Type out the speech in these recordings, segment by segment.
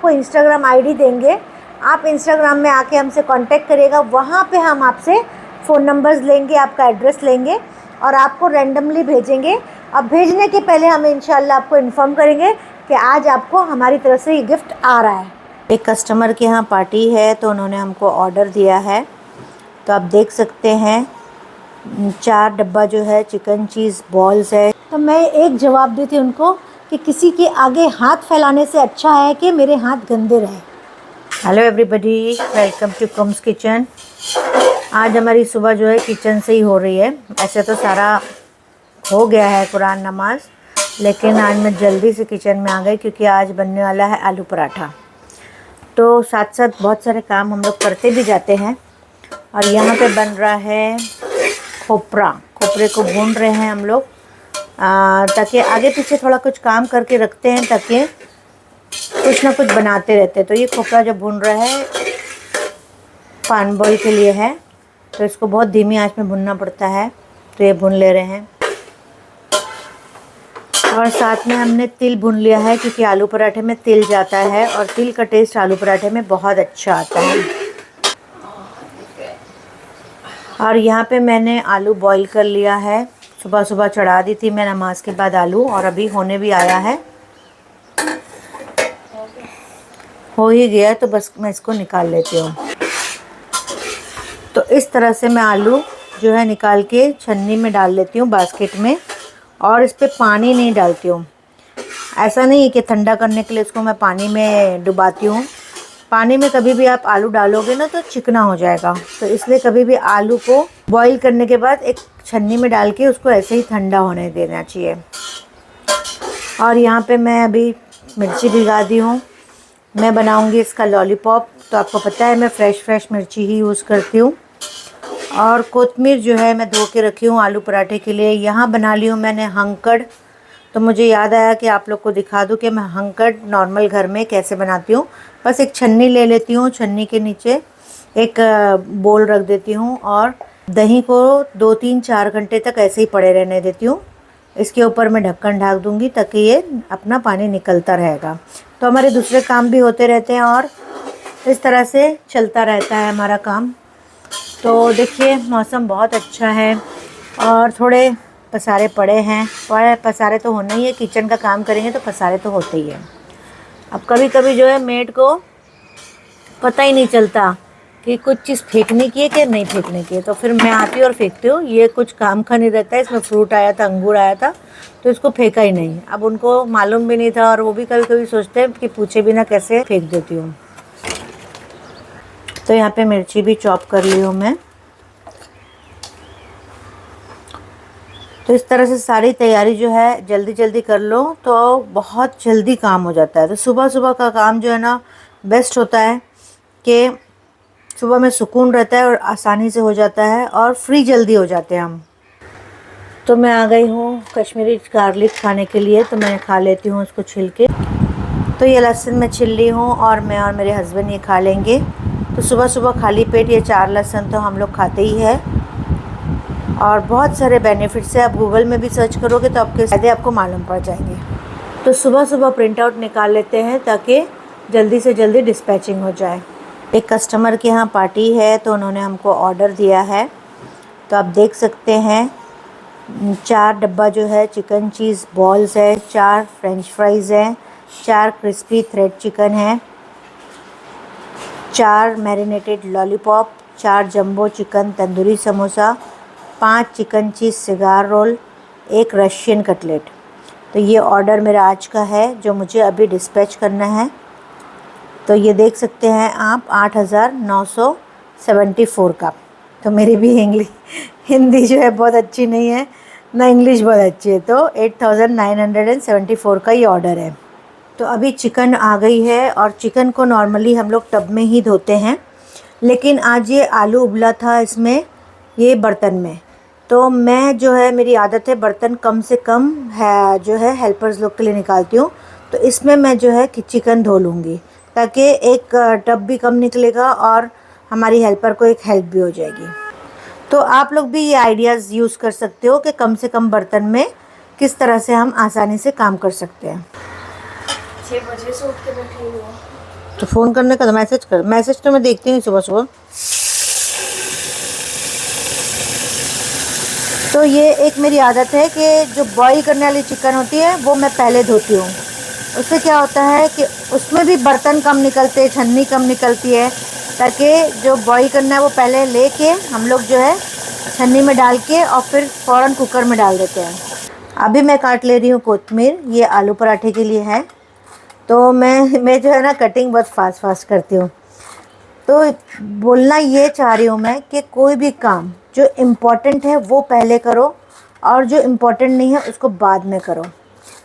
आपको Instagram ID देंगे, आप इंस्टाग्राम में आके हमसे कांटेक्ट करिएगा। वहाँ पे हम आपसे फ़ोन नंबर्स लेंगे, आपका एड्रेस लेंगे और आपको रैंडमली भेजेंगे। अब भेजने के पहले हम इंशाल्लाह आपको इन्फॉर्म करेंगे कि आज आपको हमारी तरफ से ये गिफ्ट आ रहा है। एक कस्टमर के यहाँ पार्टी है तो उन्होंने हमको ऑर्डर दिया है, तो आप देख सकते हैं 4 डब्बा जो है चिकन चीज़ बॉल्स है। तो मैं एक जवाब दी थी उनको कि किसी के आगे हाथ फैलाने से अच्छा है कि मेरे हाथ गंदे रहे। Hello everybody, welcome to Kum's kitchen. आज हमारी सुबह जो है किचन से ही हो रही है। ऐसे तो सारा हो गया है कुरान नमाज, लेकिन आज मैं जल्दी से किचन में आ गई क्योंकि आज बनने वाला है आलू पराठा। तो साथ साथ बहुत सारे काम हम लोग करते भी जाते हैं। और यहाँ पे बन रहा है खोपरे को भून रहे हैं हम लोग, ताकि आगे पीछे थोड़ा कुछ काम करके रखते हैं ताकि कुछ ना कुछ बनाते रहते हैं। तो ये खोपरा जो भून रहा है पान बॉईल के लिए है, तो इसको बहुत धीमी आंच में भुनना पड़ता है, तो ये भून ले रहे हैं। और साथ में हमने तिल भून लिया है क्योंकि आलू पराठे में तिल जाता है और तिल का टेस्ट आलू पराठे में बहुत अच्छा आता है। और यहाँ पे मैंने आलू बॉईल कर लिया है, सुबह सुबह चढ़ा दी थी मैं नमाज के बाद आलू, और अभी होने भी आया है, हो ही गया। तो बस मैं इसको निकाल लेती हूँ। तो इस तरह से मैं आलू जो है निकाल के छन्नी में डाल लेती हूँ बास्केट में, और इस पर पानी नहीं डालती हूँ। ऐसा नहीं है कि ठंडा करने के लिए इसको मैं पानी में डुबाती हूँ। पानी में कभी भी आप आलू डालोगे ना तो चिकना हो जाएगा, तो इसलिए कभी भी आलू को बॉईल करने के बाद एक छन्नी में डाल के उसको ऐसे ही ठंडा होने देना चाहिए। और यहाँ पे मैं अभी मिर्ची भिगा दी हूँ, मैं बनाऊँगी इसका लॉलीपॉप। तो आपको पता है मैं फ्रेश मिर्ची ही यूज़ करती हूँ। और कोतमीर जो है मैं धो के रखी हूँ आलू पराठे के लिए। यहाँ बना ली हूँ मैंने हंकड़, तो मुझे याद आया कि आप लोग को दिखा दूँ कि मैं हंकड़ नॉर्मल घर में कैसे बनाती हूँ। बस एक छन्नी ले लेती हूँ, छन्नी के नीचे एक बोल रख देती हूँ और दही को 2-3-4 घंटे तक ऐसे ही पड़े रहने देती हूँ। इसके ऊपर मैं ढक्कन ढक दूँगी ताकि ये अपना पानी निकलता रहेगा। तो हमारे दूसरे काम भी होते रहते हैं और इस तरह से चलता रहता है हमारा काम। तो देखिए मौसम बहुत अच्छा है और थोड़े पसारे पड़े हैं, पर पसारे तो होना ही है, किचन का काम करेंगे तो पसारे तो होते ही हैं। अब कभी कभी जो है मेड को पता ही नहीं चलता कि कुछ चीज़ फेंकने की है कि नहीं फेंकने की है, तो फिर मैं आती हूँ और फेंकती हूँ। ये कुछ काम का नहीं रहता है। इसमें फ्रूट आया था, अंगूर आया था, तो इसको फेंका ही नहीं। अब उनको मालूम भी नहीं था और वो भी कभी कभी सोचते हैं कि पूछे बिना कैसे फेंक देती हूँ। तो यहाँ पे मिर्ची भी चॉप कर ली हूँ मैं। तो इस तरह से सारी तैयारी जो है जल्दी जल्दी कर लो तो बहुत जल्दी काम हो जाता है। तो सुबह सुबह का काम जो है ना बेस्ट होता है कि सुबह में सुकून रहता है और आसानी से हो जाता है और फ्री जल्दी हो जाते हैं हम। तो मैं आ गई हूँ कश्मीरी गार्लिक खाने के लिए, तो मैं खा लेती हूँ उसको छिल के। तो ये लहसुन मैं छिल ली हूँ और मैं और मेरे हस्बैंड ये खा लेंगे। तो सुबह सुबह खाली पेट ये 4 लहसुन तो हम लोग खाते ही है और बहुत सारे बेनिफिट्स है। आप गूगल में भी सर्च करोगे तो आपके फ़ायदे आपको मालूम पड़ जाएंगे। तो सुबह सुबह प्रिंट आउट निकाल लेते हैं ताकि जल्दी से जल्दी डिस्पैचिंग हो जाए। एक कस्टमर के यहाँ पार्टी है तो उन्होंने हमको ऑर्डर दिया है, तो आप देख सकते हैं 4 डब्बा जो है चिकन चीज़ बॉल्स है, 4 फ्रेंच फ्राइज़ हैं, 4 क्रिस्पी थ्रेड चिकन है, 4 marinated lollipop, 4 jumbo chicken tandoori samosa, 5 chicken cheese cigar roll, 1 Russian cutlet. तो ये ऑर्डर मेरा आज का है जो मुझे अभी डिस्पैच करना है। तो ये देख सकते हैं आप 8,974 का। तो मेरी भी हिंदी जो है बहुत अच्छी नहीं है ना, इंग्लिश बहुत अच्छी है, तो 8,974 का ये ऑर्डर है। तो अभी चिकन आ गई है और चिकन को नॉर्मली हम लोग टब में ही धोते हैं, लेकिन आज ये आलू उबला था इसमें ये बर्तन में। तो मैं जो है मेरी आदत है बर्तन कम से कम है जो है हेल्पर्स लोग के लिए निकालती हूँ। तो इसमें मैं जो है कि चिकन धो लूँगी ताकि एक टब भी कम निकलेगा और हमारी हेल्पर को एक हेल्प भी हो जाएगी। तो आप लोग भी ये आइडियाज़ यूज़ कर सकते हो कि कम से कम बर्तन में किस तरह से हम आसानी से काम कर सकते हैं। 6 बजे से उठ के बैठी हुई हूँ। तो फ़ोन करने का, तो मैसेज तो मैं देखती नहीं सुबह सुबह। तो ये एक मेरी आदत है कि जो बॉईल करने वाली चिकन होती है वो मैं पहले धोती हूँ। उससे क्या होता है कि उसमें भी बर्तन कम निकलते हैं, छन्नी कम निकलती है, ताकि जो बॉईल करना है वो पहले लेके हम लोग जो है छन्नी में डाल के और फिर फ़ौरन कुकर में डाल देते हैं। अभी मैं काट ले रही हूँ कोतमीर, ये आलू पराठे के लिए है। तो मैं जो है ना कटिंग बहुत फास्ट करती हूँ। तो बोलना ये चाह रही हूँ मैं कि कोई भी काम जो इम्पोर्टेंट है वो पहले करो और जो इम्पोर्टेंट नहीं है उसको बाद में करो।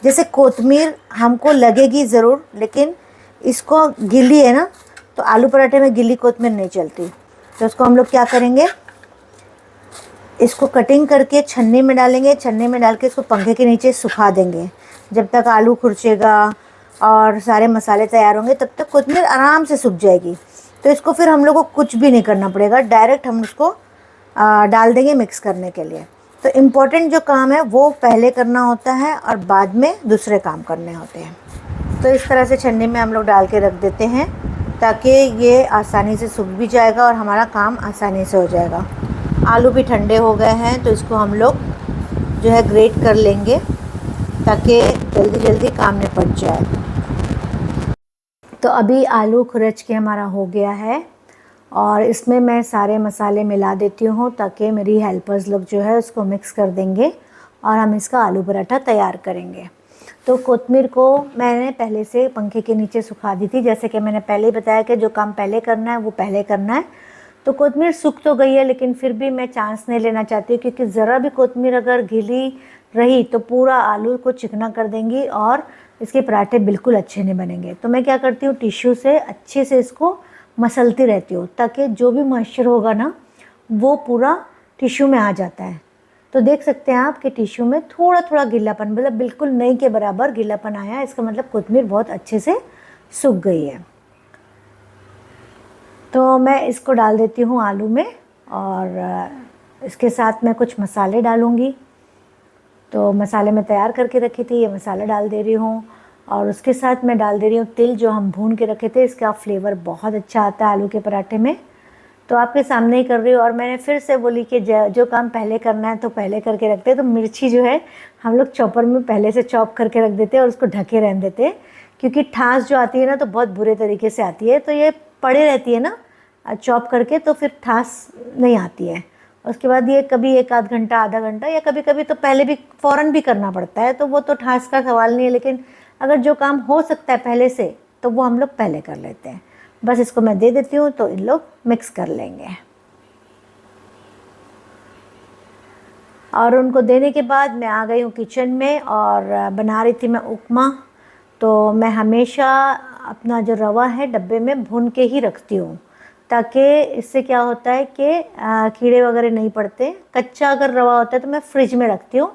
जैसे कोतमीर हमको लगेगी ज़रूर, लेकिन इसको गीली है ना, तो आलू पराठे में गीली कोतमीर नहीं चलती। तो उसको हम लोग क्या करेंगे, इसको कटिंग करके छन्नी में डालेंगे, छन्नी में डाल के इसको पंखे के नीचे सुखा देंगे। जब तक आलू खुरचेगा और सारे मसाले तैयार होंगे तब तक कोतमीर आराम से सूख जाएगी। तो इसको फिर हम लोग को कुछ भी नहीं करना पड़ेगा, डायरेक्ट हम उसको डाल देंगे मिक्स करने के लिए। तो इम्पोर्टेंट जो काम है वो पहले करना होता है और बाद में दूसरे काम करने होते हैं। तो इस तरह से छन्नी में हम लोग डाल के रख देते हैं ताकि ये आसानी से सूख भी जाएगा और हमारा काम आसानी से हो जाएगा। आलू भी ठंडे हो गए हैं तो इसको हम लोग जो है ग्रेट कर लेंगे ताकि जल्दी जल्दी काम निपट जाए। तो अभी आलू खुरच के हमारा हो गया है और इसमें मैं सारे मसाले मिला देती हूँ ताकि मेरी हेल्पर्स लोग जो है उसको मिक्स कर देंगे और हम इसका आलू पराठा तैयार करेंगे। तो कोतमीर को मैंने पहले से पंखे के नीचे सुखा दी थी, जैसे कि मैंने पहले ही बताया कि जो काम पहले करना है वो पहले करना है। तो कोतमीर सूख तो गई है, लेकिन फिर भी मैं चांस नहीं लेना चाहती हूँ, क्योंकि ज़रा भी कोतमीर अगर गीली रही तो पूरा आलू को चिकना कर देंगी और इसके पराठे बिल्कुल अच्छे नहीं बनेंगे। तो मैं क्या करती हूँ, टिश्यू से अच्छे से इसको मसलती रहती हूँ ताकि जो भी मॉइस्चर होगा ना वो पूरा टिश्यू में आ जाता है। तो देख सकते हैं आप कि टिश्यू में थोड़ा थोड़ा गीलापन, मतलब बिल्कुल नहीं के बराबर गीलापन आया है, इसका मतलब कोतमीर बहुत अच्छे से सूख गई है। तो मैं इसको डाल देती हूँ आलू में और इसके साथ मैं कुछ मसाले डालूँगी। तो मसाले मैं तैयार करके रखी थी, ये मसाला डाल दे रही हूँ और उसके साथ मैं डाल दे रही हूँ तिल जो हम भून के रखे थे। इसका फ्लेवर बहुत अच्छा आता है आलू के पराठे में। तो आपके सामने ही कर रही हूँ और मैंने फिर से बोली कि जो काम पहले करना है तो पहले करके रखते हैं। तो मिर्ची जो है हम लोग चॉपर में पहले से चॉप करके रख देते हैं और उसको ढके रहने देते हैं, क्योंकि ठास जो आती है ना तो बहुत बुरे तरीके से आती है। तो ये पड़े रहती है ना चॉप करके, तो फिर ठास नहीं आती है। उसके बाद ये कभी 1 आध घंटा, आधा घंटा, या कभी कभी तो पहले भी फ़ौरन भी करना पड़ता है, तो वो तो ठास का सवाल नहीं है। लेकिन अगर जो काम हो सकता है पहले से तो वो हम लोग पहले कर लेते हैं। बस इसको मैं दे देती हूँ तो इन लोग मिक्स कर लेंगे। और उनको देने के बाद मैं आ गई हूँ किचन में और बना रही थी मैं उपमा। तो मैं हमेशा अपना जो रवा है डब्बे में भून के ही रखती हूँ, ताकि इससे क्या होता है कि कीड़े वगैरह नहीं पड़ते। कच्चा अगर रवा होता है तो मैं फ्रिज में रखती हूँ,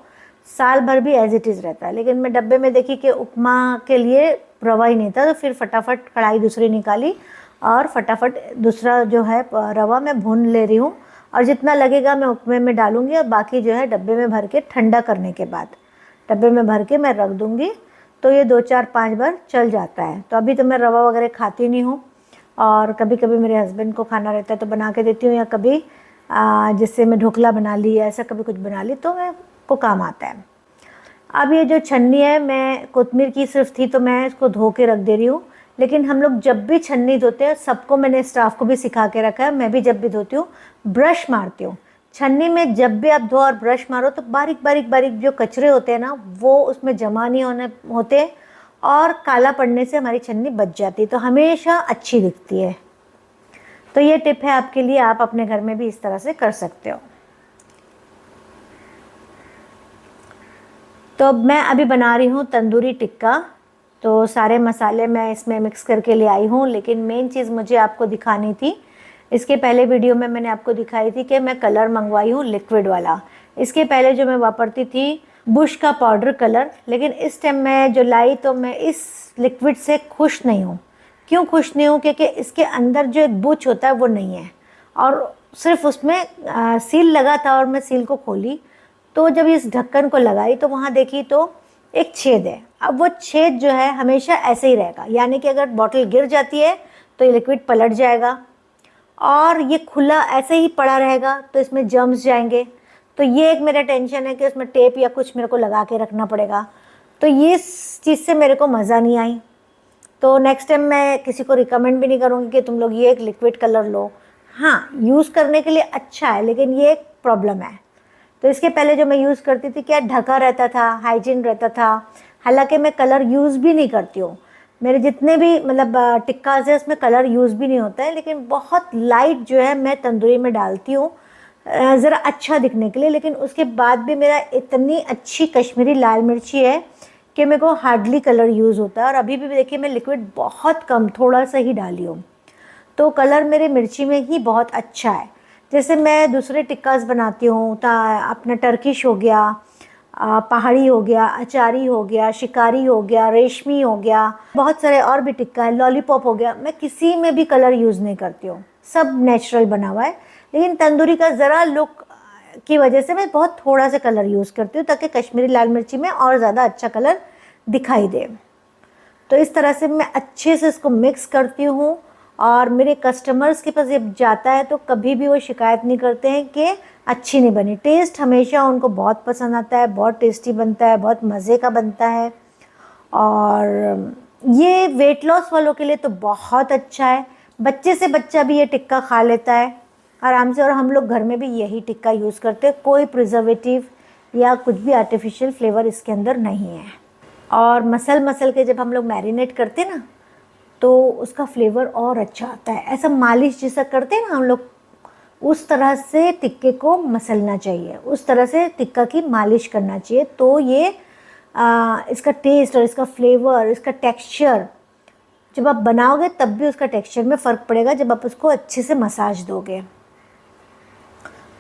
साल भर भी एज इट इज़ रहता है। लेकिन मैं डब्बे में देखी कि उपमा के लिए रवा ही नहीं था, तो फिर फटाफट कढ़ाई दूसरी निकाली और फटाफट दूसरा जो है रवा मैं भून ले रही हूँ। और जितना लगेगा मैं उपमे में डालूँगी और बाकी जो है डब्बे में भर के ठंडा करने के बाद डब्बे में भर के मैं रख दूँगी। तो ये 2 4 5 बार चल जाता है। तो अभी तो मैं रवा वगैरह खाती नहीं हूँ और कभी कभी मेरे हस्बैंड को खाना रहता है तो बना के देती हूँ, या कभी जिससे मैं ढोकला बना ली या ऐसा कभी कुछ बना ली तो मैं को काम आता है। अब ये जो छन्नी है, मैं कोतमीर की सिर्फ थी तो मैं इसको धो के रख दे रही हूँ। लेकिन हम लोग जब भी छन्नी धोते हैं, सबको मैंने स्टाफ को भी सिखा के रखा है, मैं भी जब भी धोती हूँ ब्रश मारती हूँ छन्नी में। जब भी आप धो और ब्रश मारो तो बारीक बारीक बारीक जो कचरे होते हैं ना वो उसमें जमा नहीं होने होते और काला पड़ने से हमारी छन्नी बच जाती है, तो हमेशा अच्छी दिखती है। तो ये टिप है आपके लिए, आप अपने घर में भी इस तरह से कर सकते हो। तो मैं अभी बना रही हूँ तंदूरी टिक्का। तो सारे मसाले मैं इसमें मिक्स करके ले आई हूँ, लेकिन मेन चीज़ मुझे आपको दिखानी थी। इसके पहले वीडियो में मैंने आपको दिखाई थी कि मैं कलर मंगवाई हूँ लिक्विड वाला। इसके पहले जो मैं वापरती थी बुश का पाउडर कलर, लेकिन इस टाइम मैं जो लाई तो मैं इस लिक्विड से खुश नहीं हूँ। क्यों खुश नहीं हूँ? क्योंकि इसके अंदर जो एक बुच होता है वो नहीं है और सिर्फ उसमें सील लगा था और मैं सील को खोली तो जब इस ढक्कन को लगाई तो वहाँ देखी तो एक छेद है अब वो छेद जो है हमेशा ऐसे ही रहेगा, यानी कि अगर बॉटल गिर जाती है तो ये लिक्विड पलट जाएगा, और ये खुला ऐसे ही पड़ा रहेगा तो इसमें जर्म्स जाएंगे। तो ये एक मेरा टेंशन है कि उसमें टेप या कुछ मेरे को लगा के रखना पड़ेगा। तो ये चीज़ से मेरे को मज़ा नहीं आई। तो नेक्स्ट टाइम मैं किसी को रिकमेंड भी नहीं करूँगी कि तुम लोग ये एक लिक्विड कलर लो। हाँ, यूज़ करने के लिए अच्छा है, लेकिन ये एक प्रॉब्लम है। तो इसके पहले जो मैं यूज़ करती थी, क्या ढका रहता था, हाइजीन रहता था। हालांकि मैं कलर यूज़ भी नहीं करती हूँ, मेरे जितने भी मतलब टिक्काज़ है उसमें कलर यूज़ भी नहीं होता है, लेकिन बहुत लाइट जो है मैं तंदूरी में डालती हूँ ज़रा अच्छा दिखने के लिए। लेकिन उसके बाद भी मेरा इतनी अच्छी कश्मीरी लाल मिर्ची है कि मेरे को हार्डली कलर यूज़ होता है। और अभी भी देखिए मैं लिक्विड बहुत कम, थोड़ा सा ही डाली हूँ, तो कलर मेरे मिर्ची में ही बहुत अच्छा है। जैसे मैं दूसरे टिक्कास बनाती हूँ, अपना टर्किश हो गया, पहाड़ी हो गया, अचारी हो गया, शिकारी हो गया, रेशमी हो गया, बहुत सारे और भी टिक्का है, लॉलीपॉप हो गया, मैं किसी में भी कलर यूज़ नहीं करती हूँ, सब नेचुरल बना हुआ है। लेकिन तंदूरी का ज़रा लुक की वजह से मैं बहुत थोड़ा सा कलर यूज़ करती हूँ, ताकि कश्मीरी लाल मिर्ची में और ज़्यादा अच्छा कलर दिखाई दे। तो इस तरह से मैं अच्छे से इसको मिक्स करती हूँ, और मेरे कस्टमर्स के पास जब जाता है तो कभी भी वो शिकायत नहीं करते हैं कि अच्छी नहीं बनी। टेस्ट हमेशा उनको बहुत पसंद आता है, बहुत टेस्टी बनता है, बहुत मज़े का बनता है। और ये वेट लॉस वालों के लिए तो बहुत अच्छा है, बच्चे से बच्चा भी ये टिक्का खा लेता है आराम से। और हम लोग घर में भी यही टिक्का यूज़ करते हैं, कोई प्रिजर्वेटिव या कुछ भी आर्टिफिशियल फ्लेवर इसके अंदर नहीं है। और मसल के जब हम लोग मैरिनेट करते हैं ना, तो उसका फ्लेवर और अच्छा आता है। ऐसा मालिश जैसा करते हैं ना हम लोग, उस तरह से टिक्के को मसलना चाहिए, उस तरह से टिक्का की मालिश करना चाहिए। तो ये इसका टेस्ट और इसका फ्लेवर, इसका टेक्सचर, जब आप बनाओगे तब भी उसका टेक्सचर में फ़र्क पड़ेगा जब आप उसको अच्छे से मसाज दोगे।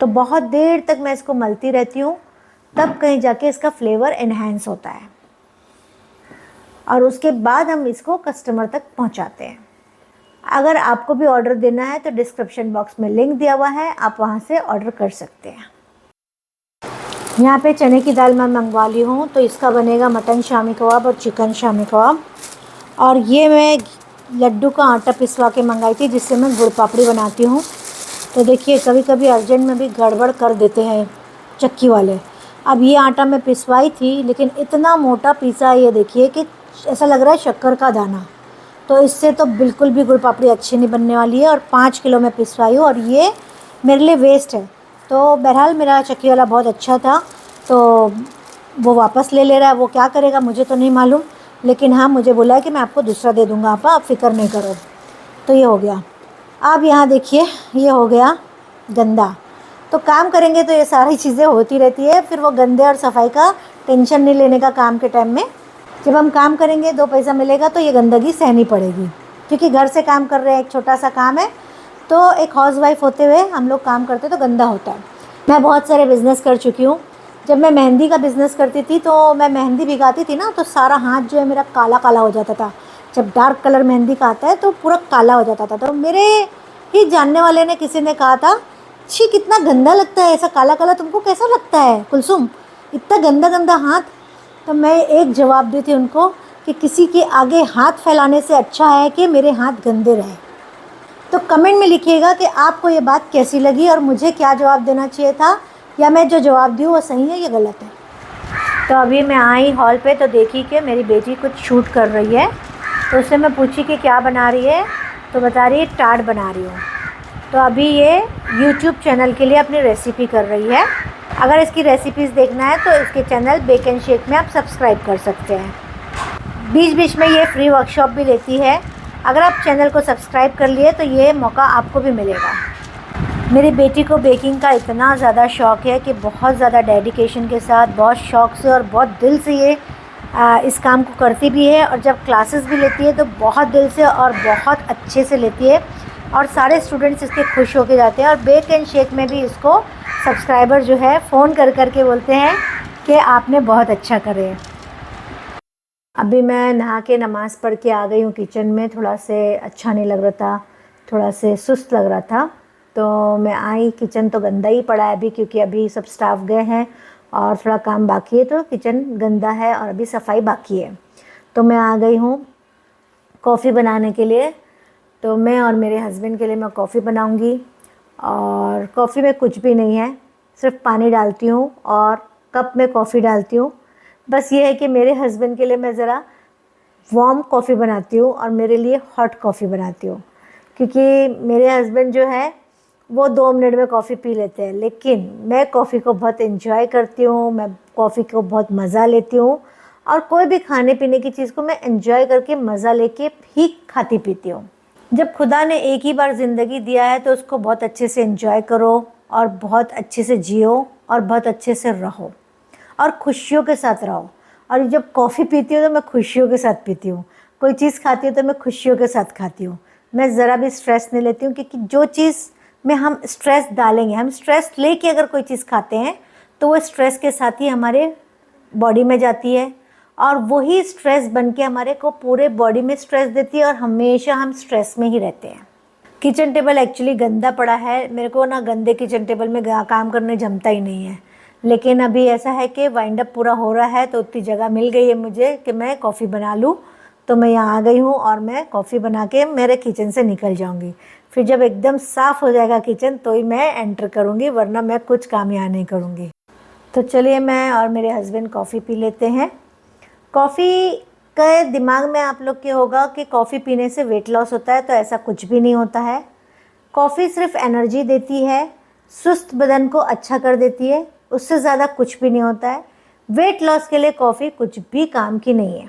तो बहुत देर तक मैं इसको मलती रहती हूँ, तब कहीं जाके इसका फ्लेवर एनहांस होता है, और उसके बाद हम इसको कस्टमर तक पहुंचाते हैं। अगर आपको भी ऑर्डर देना है तो डिस्क्रिप्शन बॉक्स में लिंक दिया हुआ है, आप वहां से ऑर्डर कर सकते हैं। यहाँ पे चने की दाल मैं मंगवा ली हूँ, तो इसका बनेगा मटन शामी कबाब और चिकन शामी कबाब। और ये मैं लड्डू का आटा पिसवा के मंगाई थी, जिससे मैं गुड़ पापड़ी बनाती हूँ। तो देखिए कभी कभी अर्जेंट में भी गड़बड़ कर देते हैं चक्की वाले। अब ये आटा मैं पिसवाई थी, लेकिन इतना मोटा पीसा है ये देखिए कि ऐसा लग रहा है शक्कर का दाना। तो इससे तो बिल्कुल भी गुड़ पापड़ी अच्छी नहीं बनने वाली है। और 5 किलो मैं पिसवाई हूँ, और ये मेरे लिए वेस्ट है। तो बहरहाल मेरा चक्की वाला बहुत अच्छा था, तो वो वापस ले रहा है। वो क्या करेगा मुझे तो नहीं मालूम, लेकिन हाँ मुझे बोला है कि मैं आपको दूसरा दे दूँगा, आप फ़िक्र नहीं करो। तो ये हो गया। अब यहाँ देखिए ये हो गया गंदा। तो काम करेंगे तो ये सारी चीज़ें होती रहती है, फिर वो गंदे और सफाई का टेंशन नहीं लेने का काम के टाइम में। जब हम काम करेंगे 2 पैसा मिलेगा तो ये गंदगी सहनी पड़ेगी, क्योंकि घर से काम कर रहे हैं, एक छोटा सा काम है। तो एक हाउसवाइफ होते हुए हम लोग काम करते तो गंदा होता है। मैं बहुत सारे बिज़नेस कर चुकी हूँ। जब मैं मेहंदी का बिज़नेस करती थी तो मैं मेहंदी भिगाती थी ना, तो सारा हाथ जो है मेरा काला काला हो जाता था। जब डार्क कलर मेहंदी का आता है तो पूरा काला हो जाता था। तो मेरे ही जानने वाले ने, किसी ने कहा था, छी कितना गंदा लगता है, ऐसा काला काला तुमको कैसा लगता है कुलसुम, इतना गंदा गंदा हाथ। तो मैं एक जवाब दी थी उनको कि किसी के आगे हाथ फैलाने से अच्छा है कि मेरे हाथ गंदे रहे। तो कमेंट में लिखिएगा कि आपको ये बात कैसी लगी और मुझे क्या जवाब देना चाहिए था, या मैं जो जवाब दी वो सही है या गलत है। तो अभी मैं आई हॉल पे तो देखी कि मेरी बेटी कुछ शूट कर रही है। तो उससे मैं पूछी कि क्या बना रही है, तो बता रही है टाट बना रही हूँ। तो अभी ये यूट्यूब चैनल के लिए अपनी रेसिपी कर रही है। अगर इसकी रेसिपीज़ देखना है तो इसके चैनल बेक एंड शेक में आप सब्सक्राइब कर सकते हैं। बीच बीच में ये फ्री वर्कशॉप भी लेती है। अगर आप चैनल को सब्सक्राइब कर लिए तो ये मौका आपको भी मिलेगा। मेरी बेटी को बेकिंग का इतना ज़्यादा शौक़ है कि बहुत ज़्यादा डेडिकेशन के साथ, बहुत शौक़ से और बहुत दिल से ये इस काम को करती भी है। और जब क्लासेस भी लेती है तो बहुत दिल से और बहुत अच्छे से लेती है, और सारे स्टूडेंट्स इसके खुश होके जाते हैं। और बेक एंड शेक में भी इसको सब्सक्राइबर जो है फ़ोन कर के बोलते हैं कि आपने बहुत अच्छा करे। अभी मैं नहा के नमाज़ पढ़ के आ गई हूँ किचन में। थोड़ा से अच्छा नहीं लग रहा था, थोड़ा से सुस्त लग रहा था, तो मैं आई। किचन तो गंदा ही पड़ा है अभी, क्योंकि अभी सब स्टाफ गए हैं और थोड़ा काम बाकी है, तो किचन गंदा है और अभी सफाई बाकी है। तो मैं आ गई हूँ कॉफ़ी बनाने के लिए। तो मैं और मेरे हस्बैंड के लिए मैं कॉफ़ी बनाऊँगी। और कॉफ़ी में कुछ भी नहीं है, सिर्फ पानी डालती हूँ और कप में कॉफ़ी डालती हूँ। बस ये है कि मेरे हस्बैंड के लिए मैं ज़रा वार्म कॉफ़ी बनाती हूँ और मेरे लिए हॉट कॉफ़ी बनाती हूँ, क्योंकि मेरे हस्बैंड जो है वो 2 मिनट में कॉफ़ी पी लेते हैं, लेकिन मैं कॉफ़ी को बहुत एंजॉय करती हूँ, मैं कॉफ़ी को बहुत मज़ा लेती हूँ। और कोई भी खाने पीने की चीज़ को मैं एंजॉय करके मज़ा लेके ही खाती पीती हूँ। जब खुदा ने एक ही बार ज़िंदगी दिया है तो उसको बहुत अच्छे से एंजॉय करो और बहुत अच्छे से जियो और बहुत अच्छे से रहो और खुशियों के साथ रहो। और जब कॉफ़ी पीती हूँ तो मैं खुशियों के साथ पीती हूँ, कोई चीज़ खाती हूँ तो मैं खुशियों के साथ खाती हूँ। मैं ज़रा भी स्ट्रेस नहीं लेती हूँ, क्योंकि जो चीज़ में हम स्ट्रेस डालेंगे, हम स्ट्रेस लेके अगर कोई चीज़ खाते हैं तो वो स्ट्रेस के साथ ही हमारे बॉडी में जाती है और वही स्ट्रेस बन के हमारे को पूरे बॉडी में स्ट्रेस देती है और हमेशा हम स्ट्रेस में ही रहते हैं। किचन टेबल एक्चुअली गंदा पड़ा है, मेरे को ना गंदे किचन टेबल में काम करने जमता ही नहीं है। लेकिन अभी ऐसा है कि वाइंड अप पूरा हो रहा है तो उतनी जगह मिल गई है मुझे कि मैं कॉफ़ी बना लूँ। तो मैं यहाँ आ गई हूँ और मैं कॉफ़ी बना के मेरे किचन से निकल जाऊँगी। फिर जब एकदम साफ़ हो जाएगा किचन तो ही मैं एंटर करूँगी, वरना मैं कुछ काम यहाँ नहीं करूँगी। तो चलिए मैं और मेरे हस्बैंड कॉफ़ी पी लेते हैं। कॉफ़ी का दिमाग में आप लोग के होगा कि कॉफ़ी पीने से वेट लॉस होता है, तो ऐसा कुछ भी नहीं होता है। कॉफ़ी सिर्फ एनर्जी देती है, सुस्त बदन को अच्छा कर देती है, उससे ज़्यादा कुछ भी नहीं होता है। वेट लॉस के लिए कॉफ़ी कुछ भी काम की नहीं है।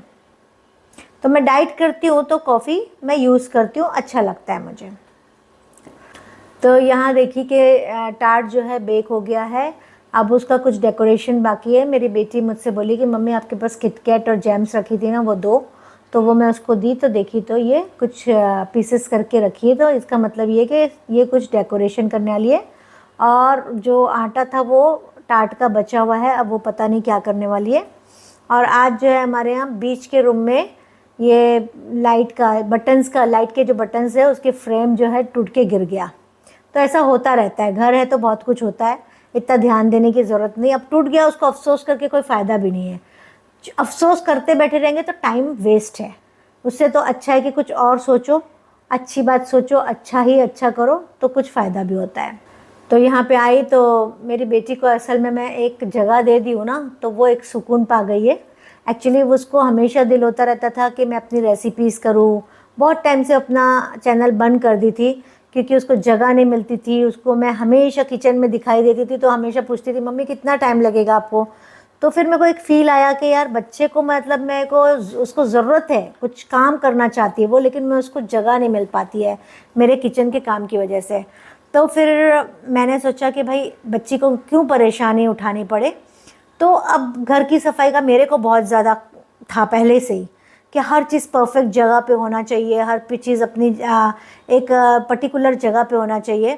तो मैं डाइट करती हूँ तो कॉफ़ी मैं यूज़ करती हूँ, अच्छा लगता है मुझे। तो यहाँ देखिए कि टार्ट जो है बेक हो गया है, अब उसका कुछ डेकोरेशन बाकी है। मेरी बेटी मुझसे बोली कि मम्मी आपके पास किटकैट और जैम्स रखी थी ना, वो दो। तो वो मैं उसको दी तो देखी तो ये कुछ पीसेस करके रखी है, तो इसका मतलब ये कि ये कुछ डेकोरेशन करने वाली है। और जो आटा था वो टार्ट का बचा हुआ है, अब वो पता नहीं क्या करने वाली है। और आज जो है हमारे यहाँ बीच के रूम में ये लाइट का लाइट के जो बटन्स है उसके फ्रेम जो है टूट के गिर गया। तो ऐसा होता रहता है, घर है तो बहुत कुछ होता है, इतना ध्यान देने की ज़रूरत नहीं। अब टूट गया, उसको अफसोस करके कोई फ़ायदा भी नहीं है। अफसोस करते बैठे रहेंगे तो टाइम वेस्ट है। उससे तो अच्छा है कि कुछ और सोचो, अच्छी बात सोचो, अच्छा ही अच्छा करो तो कुछ फ़ायदा भी होता है। तो यहाँ पे आई तो मेरी बेटी को असल में मैं एक जगह दे दी हूँ ना, तो वो एक सुकून पा गई है। एक्चुअली उसको हमेशा दिल होता रहता था कि मैं अपनी रेसिपीज़ करूँ। बहुत टाइम से अपना चैनल बंद कर दी थी क्योंकि उसको जगह नहीं मिलती थी। उसको मैं हमेशा किचन में दिखाई देती थी तो हमेशा पूछती थी मम्मी कितना टाइम लगेगा आपको। तो फिर मेरे को एक फ़ील आया कि यार बच्चे को मतलब मेरे को उसको ज़रूरत है, कुछ काम करना चाहती है वो, लेकिन मैं उसको जगह नहीं मिल पाती है मेरे किचन के काम की वजह से। तो फिर मैंने सोचा कि भाई बच्ची को क्यों परेशानी उठानी पड़े। तो अब घर की सफाई का मेरे को बहुत ज़्यादा था पहले से ही कि हर चीज़ परफेक्ट जगह पे होना चाहिए, हर चीज़ अपनी एक पर्टिकुलर जगह पे होना चाहिए।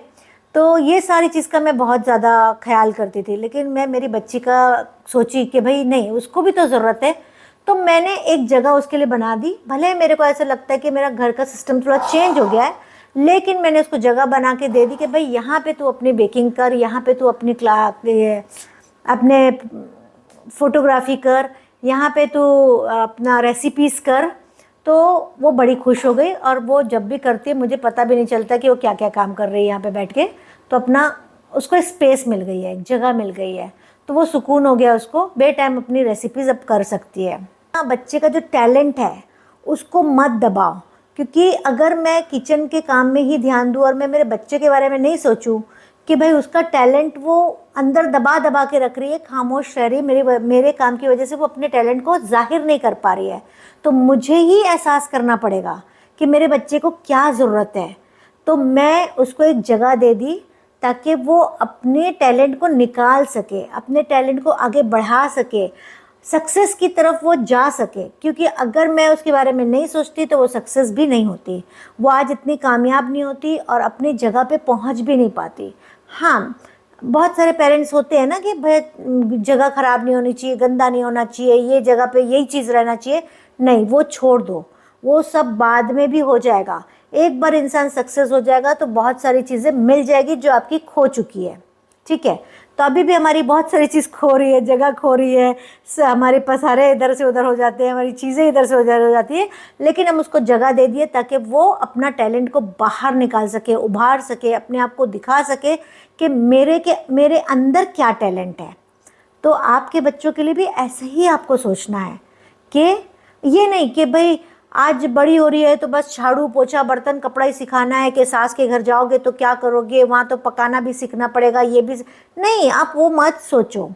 तो ये सारी चीज़ का मैं बहुत ज़्यादा ख्याल करती थी, लेकिन मैं मेरी बच्ची का सोची कि भाई नहीं, उसको भी तो ज़रूरत है। तो मैंने एक जगह उसके लिए बना दी। भले मेरे को ऐसा लगता है कि मेरा घर का सिस्टम थोड़ा चेंज हो गया है, लेकिन मैंने उसको जगह बना के दे दी कि भाई यहाँ पे तू अपनी बेकिंग कर, यहाँ पे तू अपनी अपने फ़ोटोग्राफी कर, यहाँ पे तू अपना रेसिपीज़ कर। तो वो बड़ी खुश हो गई और वो जब भी करती है मुझे पता भी नहीं चलता कि वो क्या क्या काम कर रही है यहाँ पे बैठ के। तो अपना उसको स्पेस मिल गई है, एक जगह मिल गई है, तो वो सुकून हो गया, उसको बे टाइम अपनी रेसिपीज़ अब कर सकती है। हाँ, बच्चे का जो टैलेंट है उसको मत दबाओ, क्योंकि अगर मैं किचन के काम में ही ध्यान दूँ और मैं मेरे बच्चे के बारे में नहीं सोचूं कि भाई उसका टैलेंट वो अंदर दबा दबा के रख रही है, खामोश रह रही है, मेरे काम की वजह से वो अपने टैलेंट को जाहिर नहीं कर पा रही है, तो मुझे ही एहसास करना पड़ेगा कि मेरे बच्चे को क्या ज़रूरत है। तो मैं उसको एक जगह दे दी ताकि वो अपने टैलेंट को निकाल सके, अपने टैलेंट को आगे बढ़ा सके, सक्सेस की तरफ वो जा सके। क्योंकि अगर मैं उसके बारे में नहीं सोचती तो वो सक्सेस भी नहीं होती, वो आज इतनी कामयाब नहीं होती और अपनी जगह पे पहुंच भी नहीं पाती। हाँ, बहुत सारे पेरेंट्स होते हैं ना कि भाई जगह ख़राब नहीं होनी चाहिए, गंदा नहीं होना चाहिए, ये जगह पे यही चीज़ रहना चाहिए। नहीं, वो छोड़ दो, वो सब बाद में भी हो जाएगा। एक बार इंसान सक्सेस हो जाएगा तो बहुत सारी चीज़ें मिल जाएगी जो आपकी खो चुकी है। ठीक है, तो अभी भी हमारी बहुत सारी चीज़ खो रही है, जगह खो रही है, हमारे पसारे इधर से उधर हो जाते हैं, हमारी चीज़ें इधर से उधर हो जाती है, लेकिन हम उसको जगह दे दिए ताकि वो अपना टैलेंट को बाहर निकाल सके, उभार सके, अपने आप को दिखा सके कि मेरे अंदर क्या टैलेंट है। तो आपके बच्चों के लिए भी ऐसे ही आपको सोचना है कि ये नहीं कि भाई आज बड़ी हो रही है तो बस झाड़ू पोछा बर्तन कपड़ा ही सिखाना है, कि सास के घर जाओगे तो क्या करोगे, वहाँ तो पकाना भी सीखना पड़ेगा, ये भी नहीं, आप वो मत सोचो।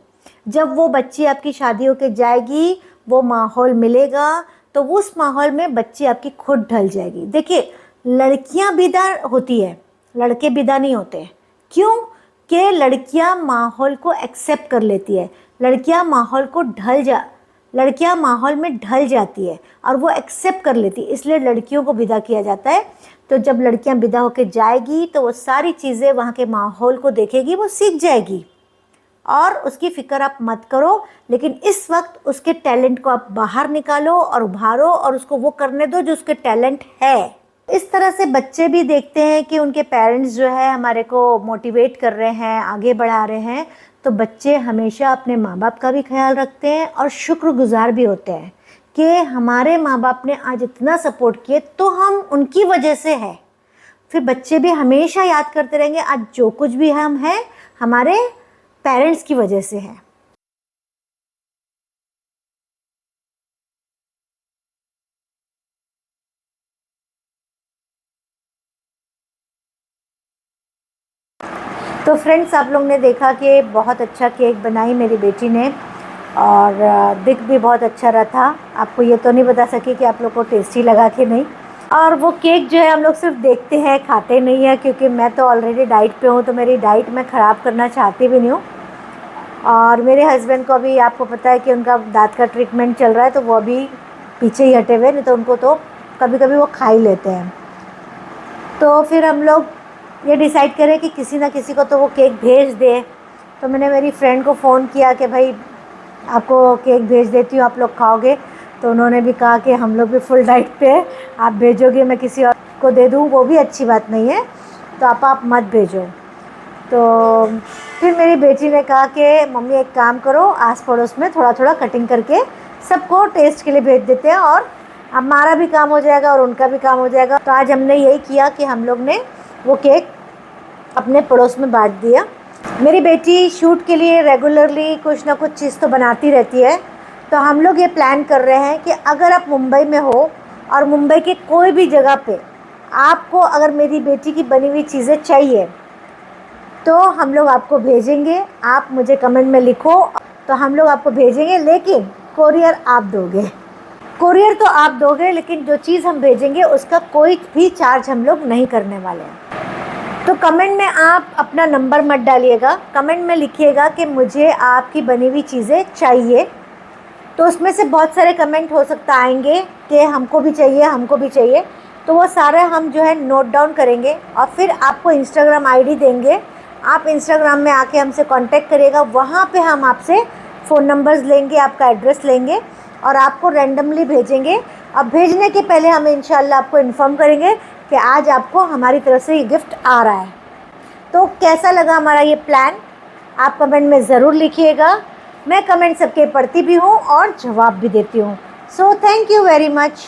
जब वो बच्ची आपकी शादी होके जाएगी, वो माहौल मिलेगा, तो उस माहौल में बच्ची आपकी खुद ढल जाएगी। देखिए, लड़कियां विदा होती है, लड़के विदा नहीं होते। क्यों? कि लड़कियां माहौल को एक्सेप्ट कर लेती है, लड़कियां माहौल में ढल जाती है और वो एक्सेप्ट कर लेती है, इसलिए लड़कियों को विदा किया जाता है। तो जब लड़कियां विदा होकर जाएगी तो वो सारी चीज़ें वहाँ के माहौल को देखेगी, वो सीख जाएगी, और उसकी फ़िक्र आप मत करो। लेकिन इस वक्त उसके टैलेंट को आप बाहर निकालो और उभारो और उसको वो करने दो जो उसके टैलेंट है। इस तरह से बच्चे भी देखते हैं कि उनके पेरेंट्स जो है हमारे को मोटिवेट कर रहे हैं, आगे बढ़ा रहे हैं, तो बच्चे हमेशा अपने माँ बाप का भी ख्याल रखते हैं और शुक्रगुजार भी होते हैं कि हमारे माँ बाप ने आज इतना सपोर्ट किए तो हम उनकी वजह से है। फिर बच्चे भी हमेशा याद करते रहेंगे आज जो कुछ भी हम हैं हमारे पेरेंट्स की वजह से है। तो फ्रेंड्स, आप लोग ने देखा कि बहुत अच्छा केक बनाई मेरी बेटी ने, और दिख भी बहुत अच्छा रहा था। आपको ये तो नहीं बता सकी कि आप लोग को टेस्टी लगा कि नहीं। और वो केक जो है हम लोग सिर्फ देखते हैं, खाते नहीं है, क्योंकि मैं तो ऑलरेडी डाइट पे हूँ, तो मेरी डाइट मैं ख़राब करना चाहती भी नहीं हूँ। और मेरे हस्बैंड को अभी आपको पता है कि उनका दांत का ट्रीटमेंट चल रहा है, तो वो अभी पीछे ही हटे हुए, नहीं तो उनको तो कभी कभी वो खा ही लेते हैं। तो फिर हम लोग ये डिसाइड करें कि किसी ना किसी को तो वो केक भेज दे। तो मैंने मेरी फ्रेंड को फ़ोन किया कि भाई आपको केक भेज देती हूँ, आप लोग खाओगे? तो उन्होंने भी कहा कि हम लोग भी फुल डाइट पे है, आप भेजोगे मैं किसी और को दे दूँ वो भी अच्छी बात नहीं है, तो आप मत भेजो। तो फिर मेरी बेटी ने कहा कि मम्मी एक काम करो, आस पड़ोस में थोड़ा थोड़ा कटिंग करके सबको टेस्ट के लिए भेज देते हैं, और हमारा भी काम हो जाएगा और उनका भी काम हो जाएगा। तो आज हमने यही किया कि हम लोग ने वो केक अपने पड़ोस में बांट दिया। मेरी बेटी शूट के लिए रेगुलरली कुछ ना कुछ चीज़ तो बनाती रहती है, तो हम लोग ये प्लान कर रहे हैं कि अगर आप मुंबई में हो और मुंबई के कोई भी जगह पे आपको अगर मेरी बेटी की बनी हुई चीज़ें चाहिए तो हम लोग आपको भेजेंगे। आप मुझे कमेंट में लिखो तो हम लोग आपको भेजेंगे, लेकिन कोरियर आप दोगे। कोरियर तो आप दोगे, लेकिन जो चीज़ हम भेजेंगे उसका कोई भी चार्ज हम लोग नहीं करने वाले हैं। तो कमेंट में आप अपना नंबर मत डालिएगा, कमेंट में लिखिएगा कि मुझे आपकी बनी हुई चीज़ें चाहिए। तो उसमें से बहुत सारे कमेंट हो सकता आएंगे कि हमको भी चाहिए, हमको भी चाहिए, तो वो सारा हम जो है नोट डाउन करेंगे और फिर आपको इंस्टाग्राम आईडी देंगे। आप इंस्टाग्राम में आके हमसे कांटेक्ट करिएगा, वहाँ पे हम आपसे फ़ोन नंबर्स लेंगे, आपका एड्रेस लेंगे और आपको रैंडमली भेजेंगे। अब भेजने के पहले हम इंशाल्लाह आपको इन्फॉर्म करेंगे कि आज आपको हमारी तरफ से ये गिफ्ट आ रहा है। तो कैसा लगा हमारा ये प्लान, आप कमेंट में ज़रूर लिखिएगा। मैं कमेंट सबके पढ़ती भी हूँ और जवाब भी देती हूँ। So thank you very much.